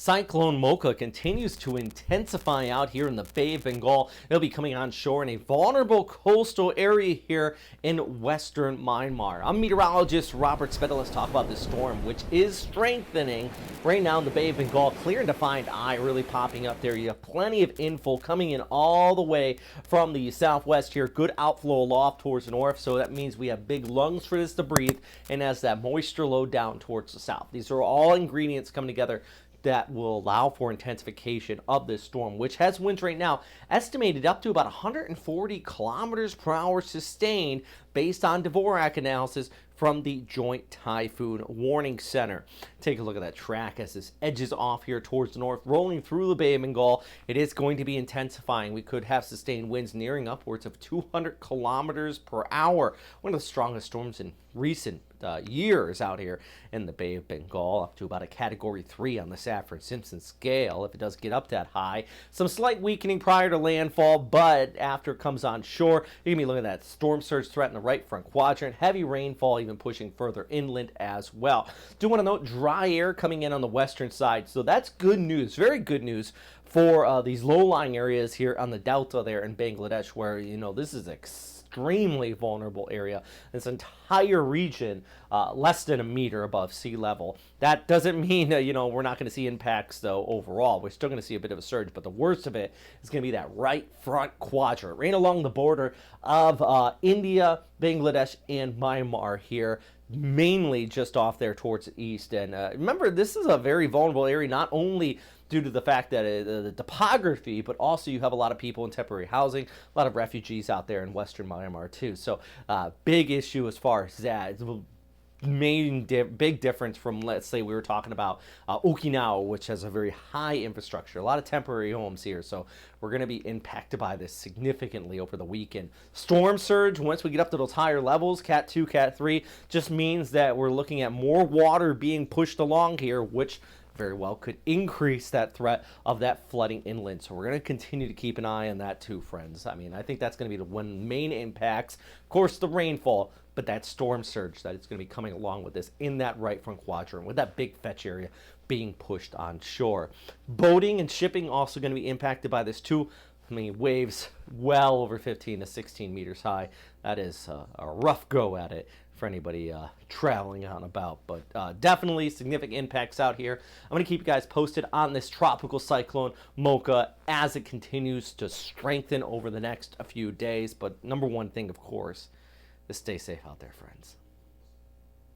Cyclone Mocha continues to intensify out here in the Bay of Bengal. It'll be coming on shore in a vulnerable coastal area here in western Myanmar. I'm meteorologist Robert Spetta. Let's talk about this storm, which is strengthening right now in the Bay of Bengal. Clear and defined eye really popping up there. You have plenty of inflow coming in all the way from the southwest here. Good outflow aloft towards the north, so that means we have big lungs for this to breathe, and as that moisture low down towards the south. These are all ingredients coming together that will allow for intensification of this storm, which has winds right now estimated up to about 140 kilometers per hour sustained based on Dvorak analysis from the Joint Typhoon Warning Center. Take a look at that track as this edges off here towards the north, rolling through the Bay of Bengal. It is going to be intensifying. We could have sustained winds nearing upwards of 200 kilometers per hour. One of the strongest storms in recent years out here in the Bay of Bengal, up to about a Category 3 on the Safford-Simpson scale if it does get up that high. Some slight weakening prior to landfall, but after it comes on shore, you're going to be looking at that storm surge threat in the right front quadrant, heavy rainfall even pushing further inland as well. Do want to note dry air coming in on the western side, so that's good news, very good news for these low-lying areas here on the delta there in Bangladesh, where, you know, this is extremely vulnerable area. This entire region less than a meter above sea level. That doesn't mean you know, we're not going to see impacts though overall. We're still going to see a bit of a surge, but the worst of it is going to be that right front quadrant right along the border of India, Bangladesh, and Myanmar here, mainly just off there towards the east. And remember, this is a very vulnerable area, not only due to the fact that the topography, but also you have a lot of people in temporary housing, a lot of refugees out there in western Myanmar too. So big issue as far as that. It's big difference from, let's say, we were talking about Okinawa, which has a very high infrastructure, a lot of temporary homes here. So we're going to be impacted by this significantly over the weekend. Storm surge, once we get up to those higher levels, Cat 2, Cat 3, just means that we're looking at more water being pushed along here, which very well could increase that threat of that flooding inland. So we're going to continue to keep an eye on that too, friends. I mean, I think that's going to be the one main impacts. Of course, the rainfall, but that storm surge that is going to be coming along with this in that right front quadrant with that big fetch area being pushed on shore. Boating and shipping also going to be impacted by this too. I mean, waves well over 15 to 16 meters high. That is a rough go at it for anybody traveling out and about, but definitely significant impacts out here. I'm going to keep you guys posted on this tropical cyclone Mocha as it continues to strengthen over the next few days. But number one thing, of course, is stay safe out there, friends.